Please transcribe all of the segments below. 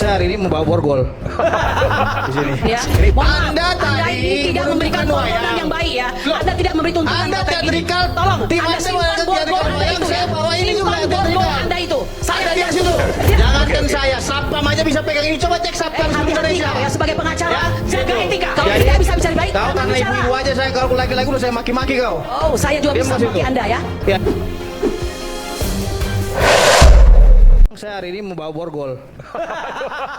Saya hari ini membawa borgol. Di sini. Ya. Anda ini tidak memberikan tuntunan yang baik ya. Anda tidak memberi tuntunan Anda yang baik. teatrikal. Tolong. Tim Anda Anda simpan borgol Anda itu. saya bawa ini juga Simpan borgol teatrikal. Anda itu. Saya Ada di tidak situ. setuju. Jangankan saya, Sapam aja bisa pegang ini. Coba cek Sapam seluruh Hati-hati Indonesia. kau ya sebagai pengacara. Jaga etika. Kalau Jadi, tidak bisa bicara baik. Kau Anda karena bicara. ibu-ibu aja saya kalau laki-laki udah saya maki-maki kau. Oh, saya juga Diam bisa di situ. maki Anda ya. Ya. Saya hari ini membawa borgol.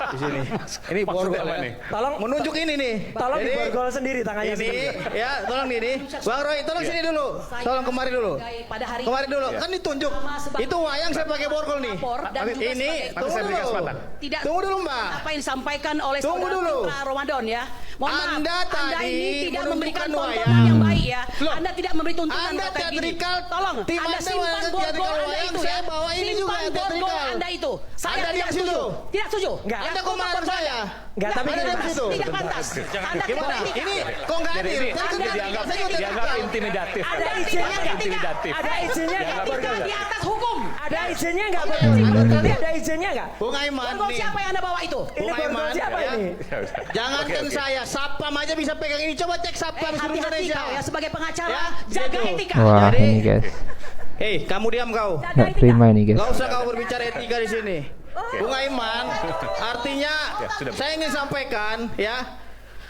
Di sini. Ini borgol apa ya. nih? Tolong Menunjuk ini nih. tolong Jadi, diborgol sendiri tangannya ini sendiri. ya, tolong ini. Bang Roy, tolong sini dulu. Tolong kemari dulu. Pada hari Kemari dulu. Kan ditunjuk. Itu wayang saya pakai borgol nih. lapor dan juga Ini sebagai- tunggu saya berikan dulu. kesempatan. tidak Tunggu dulu, Mbak. apa yang disampaikan oleh Tunggu saudara dulu. Putra Ramadan ya. Mohon maaf, Anda tadi ini tidak memberikan menunjukkan tontonan wayang. yang baik ya. Loh, Anda tidak memberi tuntunan Anda yang kayak gini. teatrikal. Tolong, Tim Anda Anda simpan wayang borgol teatrikal Anda wayang, itu saya ya. bawa ini juga Simpan borgol teatrikal. Anda itu. Saya Anda tidak diam situ. setuju. Tidak setuju. Enggak. Anda kok marah saya? Enggak, tapi Anda gini, diam Mas. situ. Tidak pantas. Anda Gimana? tidak etika. Ini kok nggak Jadi adil? ini Kan Anda kita dianggap saya juga dianggap teatrikal. intimidatif. Ada izinnya nggak? Intimidatif. Ada izinnya nggak? Etika di atas hukum. Ada izinnya nggak? Ada izinnya nggak? Bung Aiman Borgol nih. siapa yang Anda bawa itu? Ini Bung borgol Aiman, siapa ya. ini? Jangankan Oke, oke. saya, Sapam aja bisa pegang ini. Coba cek Sapam seluruh Hati-hati Indonesia. kau ya sebagai pengacara. Ya, Jaga gitu. etika. Wah Jadi- ini guys, Hei, kamu diam kau. Jaga nggak etika. terima ini guys. Gak usah kau berbicara etika di sini. Bung Aiman, artinya Ya, sudah. saya ingin sampaikan ya,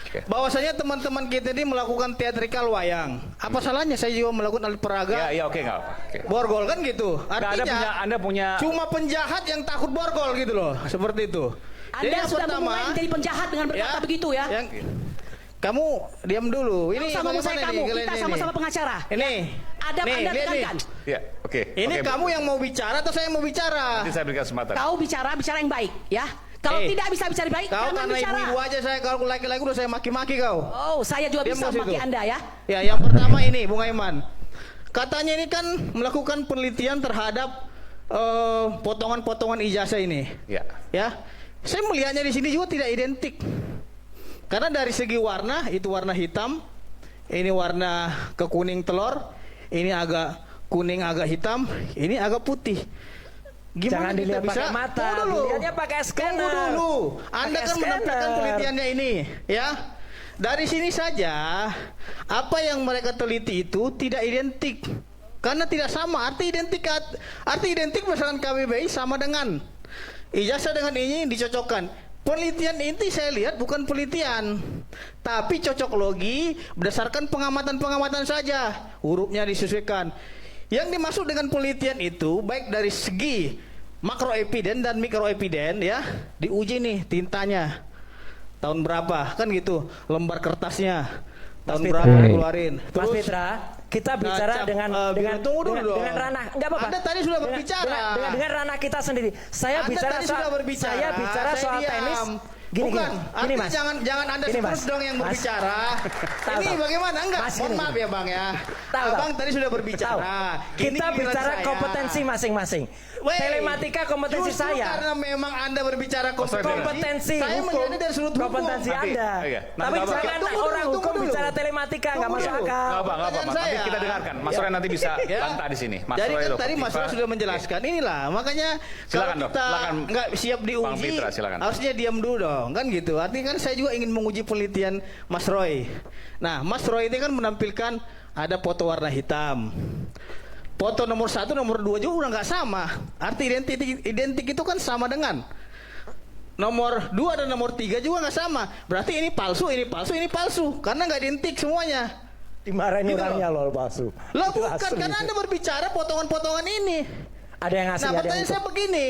Oke. bahwasanya teman-teman kita ini melakukan teatrikal wayang. Apa salahnya saya juga melakukan alat peraga Ya, ya oke nggak apa. Oke. borgol kan gitu. Nggak, Artinya Anda punya cuma penjahat yang takut borgol gitu loh, seperti itu. Jadi Anda yang sudah pertama, memulai menjadi penjahat dengan berkata begitu ya. yang kamu diam dulu. Ini Sama bagaimana saya nih kamu, kalian kita ini? sama-sama pengacara. Ini. Adab nih, Anda lihat nih. tekankan. Ya, oke. Ini Oke, kamu yang mau bicara atau saya yang mau bicara? Nanti saya berikan kesempatan. Kau bicara yang baik ya. Kalau Eh, tidak bisa bicara baik, Kau jangan karena bicara. ibu-ibu aja saya kalau laki-laki udah saya maki-maki kau. Oh, saya juga Diam bisa di maki situ. Anda ya. Ya, yang pertama ini Bung Aiman. Katanya ini kan melakukan penelitian terhadap potongan-potongan ijazah ini. Ya. Ya. Saya melihatnya di sini juga tidak identik. Karena dari segi warna itu warna hitam, ini warna kekuning telur, ini agak kuning agak hitam, ini agak putih. Jangan kita dilihat pakai mata, Tunggu dulu. dilihatnya pakai scanner. Tunggu dulu. Anda Pakai kan menampilkan scanner. penelitiannya ini, ya. Dari sini saja apa yang mereka teliti itu tidak identik. Karena tidak sama, arti identik berdasarkan KBBI sama dengan ijazah dengan ini dicocokkan. Penelitian ini saya lihat bukan penelitian, tapi cocok logi berdasarkan pengamatan-pengamatan saja. Hurufnya disesuaikan. Yang dimaksud dengan penelitian itu baik dari segi makroepiden dan mikroepiden ya, diuji nih tintanya. Tahun berapa? Kan gitu. Lembar kertasnya. Tahun Mas berapa Fitra. dikeluarin. Mas Fitra, kita bicara Ngacap, dengan tunggu dulu dengan, dong. dengan ranah enggak apa-apa. Anda tadi sudah Dengan- berbicara. dengan ranah kita sendiri. Saya Anda bicara tadi soal sudah berbicara. saya bicara saya soal diam. tenis. Gini, Bukan, gini artinya Mas. jangan Anda Gini, terus Mas. dong yang Mas. berbicara. Tahu, Ini tahu. bagaimana? Enggak, Mas, mohon gini, maaf gini. ya Bang ya. Tahu, Abang tahu. tadi sudah berbicara. Tahu. Ini Kita giliran bicara saya. kompetensi masing-masing. Wey, Telematika kompetensi justru saya. karena memang Anda berbicara Kompetensi saya hukum, menjadi dari sudut hukum. kompetensi Nanti, Anda. iya. Nanti Tapi nggak apa-apa. jangan Tunggu orang dulu, hukum tunggu dulu. bicara telematika nggak Tunggu masuk dulu. akal. Nggak apa, Mas. Pertanyaan Nanti saya. kita dengarkan. Mas Roy nanti bisa bantah di sini. Mas Jadi Roy, kan Dr. tadi Mas Roy Tifa. sudah menjelaskan inilah makanya Silakan, kalau Dok. kita Silakan. nggak siap Bang diuji Fitra, silakan. harusnya diam dulu dong kan gitu. Artinya kan saya juga ingin menguji penelitian Mas Roy. Nah Mas Roy ini kan menampilkan ada foto warna hitam. Foto nomor 1, nomor 2 juga udah nggak sama. Arti identik itu kan sama dengan nomor 2 dan nomor 3 juga nggak sama. Berarti ini palsu, ini palsu, ini palsu. Karena nggak identik semuanya. Dimarahin Gitu orangnya loh palsu. Lah Itu bukan, asli. karena Anda berbicara potongan-potongan ini. Ada yang ngasih, Nah ada yang pertanyaan saya begini,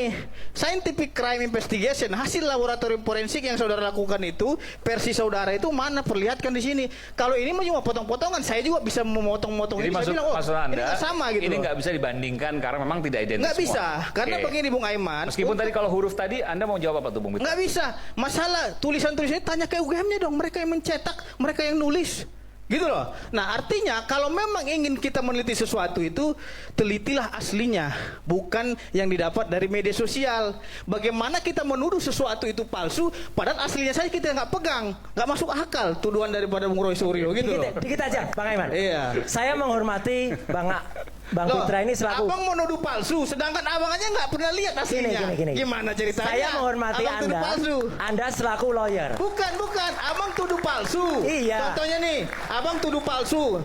scientific crime investigation, hasil laboratorium forensik yang saudara lakukan itu, versi saudara itu mana perlihatkan di sini. Kalau ini mah cuma potong-potongan, saya juga bisa memotong-motong Jadi ini. Saya bilang, maksud Anda ini nggak sama gitu. ini loh. nggak bisa dibandingkan karena memang tidak identik Nggak bisa, semua. karena Oke. begini Bung Aiman. Meskipun tadi kalau huruf tadi Anda mau jawab apa tuh Bung Fitra? Nggak bisa, masalah tulisan-tulisannya tanya ke UGM-nya dong, mereka yang mencetak, mereka yang nulis. Gitu loh. Nah artinya kalau memang ingin kita meneliti sesuatu itu, telitilah aslinya, bukan yang didapat dari media sosial. Bagaimana kita menuduh sesuatu itu palsu, padahal aslinya saja kita nggak pegang, nggak masuk akal tuduhan daripada Bung Roy Suryo gitu loh. Dikit aja, Bang Aiman. Iya. Saya menghormati Bang Loh, Pitra ini selaku abang mau nuduh palsu, sedangkan abang aja nggak pernah lihat aslinya. Gini. Gimana ceritanya? Saya menghormati abang tuduh Anda. palsu. Anda selaku lawyer. Bukan, abang tuduh palsu. Iya. Contohnya nih, abang tuduh palsu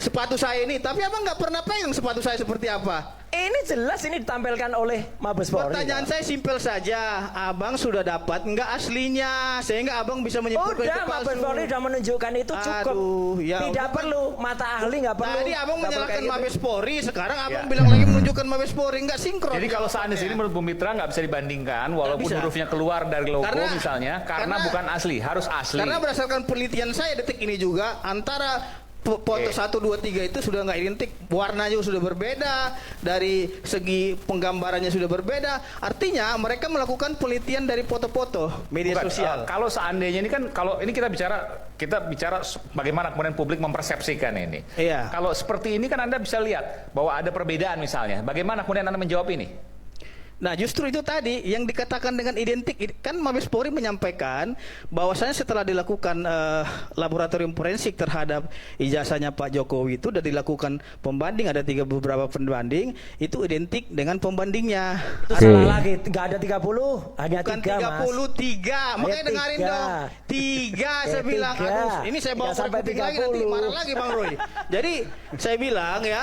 sepatu saya ini, tapi abang nggak pernah pegang sepatu saya seperti apa. Ini jelas ini ditampilkan oleh Mabes Polri. Pertanyaan saya simpel saja, abang sudah dapat nggak aslinya, sehingga abang bisa menyimpulkan itu Udah, palsu. Mabes Polri sudah menunjukkan itu cukup. Aduh, ya Tidak udah. perlu mata ahli, nggak perlu. Tadi abang nggak perlu menyalahkan kayak gitu. Mabes Polri, sekarang abang Ya. bilang lagi menunjukkan Mabes Polri, nggak sinkron. Jadi kalau seandainya ini menurut Bung Mitra nggak bisa dibandingkan, walaupun bisa. hurufnya keluar dari logo Karena- misalnya, karena bukan asli, harus asli. Karena berdasarkan penelitian saya detik ini juga, antara foto 1, 2, 3 itu sudah nggak identik, warnanya sudah berbeda, dari segi penggambarannya sudah berbeda. Artinya mereka melakukan penelitian dari foto-foto media Bukan, sosial. kalau seandainya ini kan, kalau ini kita bicara bagaimana kemudian publik mempersepsikan ini. Iya. Kalau seperti ini kan Anda bisa lihat bahwa ada perbedaan misalnya. Bagaimana kemudian Anda menjawab ini? Nah, justru itu tadi yang dikatakan dengan identik, kan Mabes Polri menyampaikan bahwasanya setelah dilakukan laboratorium forensik terhadap ijazahnya Pak Jokowi itu sudah dilakukan pembanding, ada beberapa pembanding itu identik dengan pembandingnya. Itu Oke. salah lagi, nggak ada 30, hanya Bukan 3 Mas. 33, makanya Ayat dengarin 3. dong. 3 saya Ayat bilang, 3. aduh, ini saya bawa Nggak sampai korek kuping lagi nanti 30. marah lagi Bang Roy. Jadi saya bilang ya,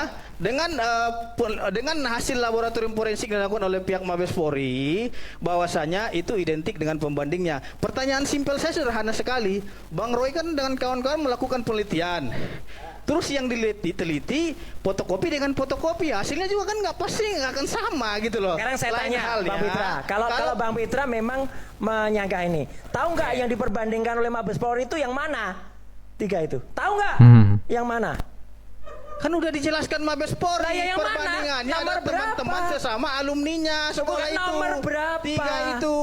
dengan hasil laboratorium forensik yang dilakukan oleh pihak Mabes Polri, bahwasanya itu identik dengan pembandingnya. Pertanyaan simpel saya sederhana sekali, Bang Roy kan dengan kawan-kawan melakukan penelitian. Terus yang diteliti fotokopi dengan fotokopi, hasilnya juga kan nggak pasti nggak akan sama gitu loh. Sekarang saya Lain tanya halnya, Bang Pitra, kalau Bang Pitra memang menyangka ini, tahu nggak yang diperbandingkan oleh Mabes Polri itu yang mana? 3 itu, tahu nggak? Yang mana? kan udah dijelaskan Mabes Polri Lah, ya yang mana? perbandingannya Nomor ada teman-teman berapa? sesama alumninya sekolah Bukan itu. nomor berapa? 3 itu.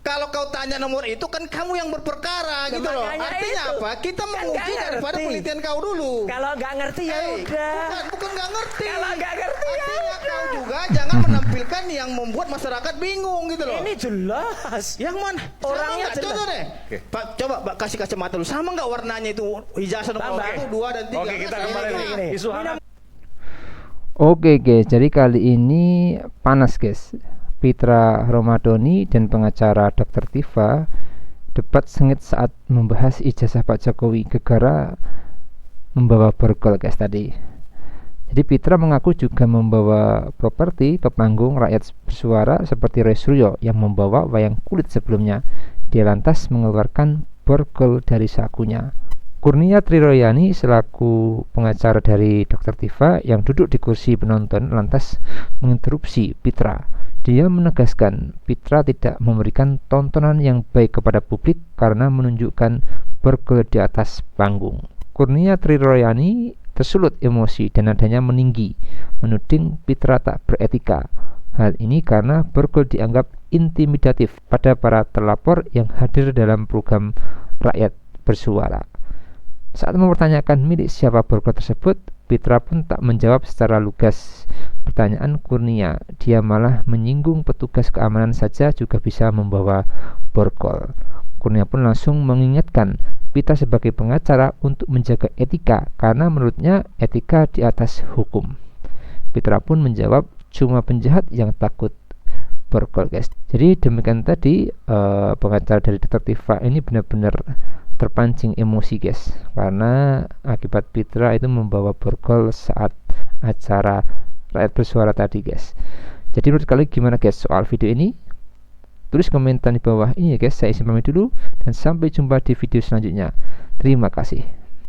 Kalau kau tanya nomor itu kan kamu yang berperkara gitu loh. makanya Artinya itu. apa? Kita Kan menguji nggak daripada ngerti. penelitian kau dulu. Kalau nggak ngerti ya udah. Bukan nggak ngerti. Kalau nggak ngerti ya Artinya udah. kau juga jangan menampilkan yang membuat masyarakat bingung gitu loh. Ini jelas. Yang mana? Orangnya Sama nggak? jelas. Contoh deh. Oke. Pak, coba Pak, kasih kacamata lu. Sama nggak warnanya itu ijazah nomor Bang, 1, 2 dan 3? Oke, kita kembali gini. isu hangat. Oke guys, jadi kali ini panas guys. Pitra Romadhoni dan pengacara Dr. Tifa debat sengit saat membahas ijazah Pak Jokowi gegara membawa borgol guys tadi. Jadi Pitra mengaku juga membawa properti pepanggung rakyat bersuara seperti Roy Suryo yang membawa wayang kulit sebelumnya. Dia lantas mengeluarkan borgol dari sakunya. Kurnia Triroyani selaku pengacara dari Dr. Tifa yang duduk di kursi penonton lantas menginterupsi Pitra. Dia menegaskan Pitra tidak memberikan tontonan yang baik kepada publik karena menunjukkan borgol di atas panggung. Kurnia Triroyani tersulut emosi dan nadanya meninggi, menuding Pitra tak beretika. Hal ini karena borgol dianggap intimidatif pada para terlapor yang hadir dalam program rakyat bersuara. Saat mempertanyakan milik siapa borgol tersebut, Pitra pun tak menjawab secara lugas pertanyaan Kurnia. Dia malah menyinggung petugas keamanan saja juga bisa membawa borgol. Kurnia pun langsung mengingatkan Pitra sebagai pengacara untuk menjaga etika karena menurutnya etika di atas hukum. Pitra pun menjawab cuma penjahat yang takut borgol guys. Jadi demikian tadi pengacara dari Dr. Tifa ini benar-benar terpancing emosi guys, karena akibat Pitra itu membawa borgol saat acara rakyat bersuara tadi guys. Jadi menurut kalian gimana guys soal video ini? Tulis komentar di bawah ini ya guys. Saya izin pamit dulu dan sampai jumpa di video selanjutnya. Terima kasih.